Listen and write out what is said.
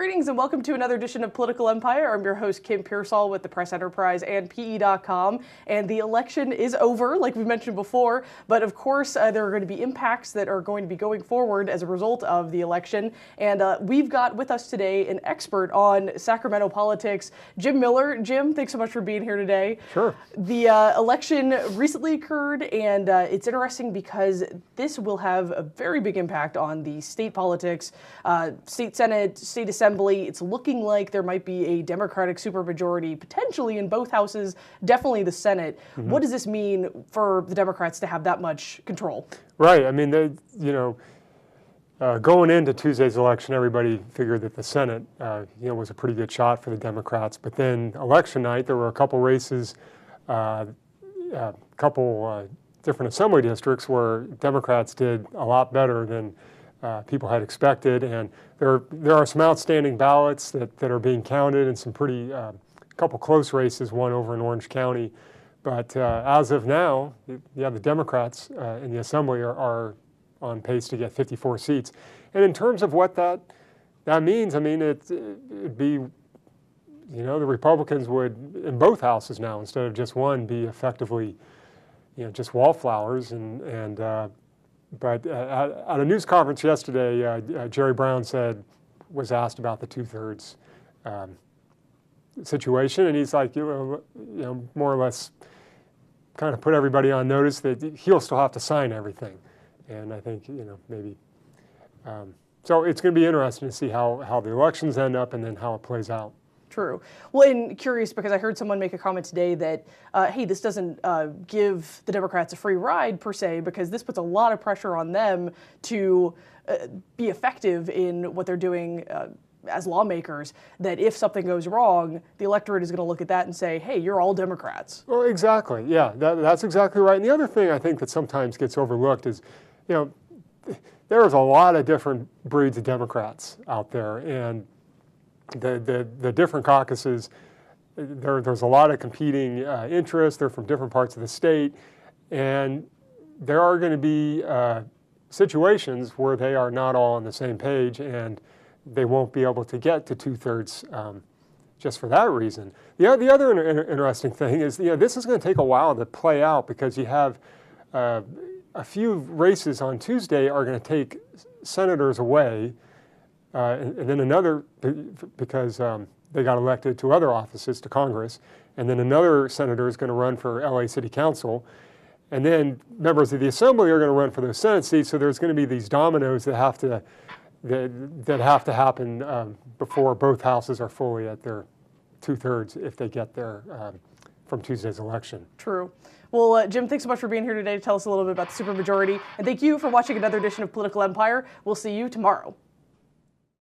Greetings and welcome to another edition of Political Empire. I'm your host, Kim Pearsall with the Press Enterprise and PE.com. And the election is over, like we mentioned before. But of course, there are going to be impacts that are going to be going forward as a result of the election. And we've got with us today an expert on Sacramento politics, Jim Miller. Jim, thanks so much for being here today. Sure. The election recently occurred, and it's interesting because this will have a very big impact on the state politics, state Senate, state Assembly. It's looking like there might be a Democratic supermajority potentially in both houses, definitely the Senate. Mm-hmm. What does this mean for the Democrats to have that much control? Right. I mean, going into Tuesday's election, everybody figured that the Senate, was a pretty good shot for the Democrats. But then election night, there were a couple races, different assembly districts where Democrats did a lot better than people had expected, and there are some outstanding ballots that are being counted, and some pretty couple close races, one over in Orange County. But as of now, the Democrats in the Assembly are on pace to get 54 seats. And in terms of what that means, I mean, it'd be, the Republicans would, in both houses now, instead of just one, be effectively, just wallflowers. But at a news conference yesterday, Jerry Brown was asked about the two-thirds situation, and he's like, more or less kind of put everybody on notice that he'll still have to sign everything. And I think, maybe, so it's going to be interesting to see how the elections end up and then how it plays out. True. Well, and curious because I heard someone make a comment today that, hey, this doesn't give the Democrats a free ride per se, because this puts a lot of pressure on them to be effective in what they're doing as lawmakers, that if something goes wrong, the electorate is going to look at that and say, hey, you're all Democrats. Well, exactly. Yeah, that's exactly right. And the other thing I think that sometimes gets overlooked is, there's a lot of different breeds of Democrats out there, and the different caucuses, there's a lot of competing interests. They're from different parts of the state, and there are going to be situations where they are not all on the same page, and they won't be able to get to two-thirds just for that reason. The other interesting thing is, this is going to take a while to play out, because you have a few races on Tuesday are going to take senators away. And then another, because they got elected to other offices, to Congress, and then another senator is going to run for LA City Council, and then members of the Assembly are going to run for those Senate seats. So there's going to be these dominoes that have to happen before both houses are fully at their two-thirds, if they get there from Tuesday's election. True. Well, Jim, thanks so much for being here today to tell us a little bit about the supermajority, and thank you for watching another edition of Political Empire. We'll see you tomorrow.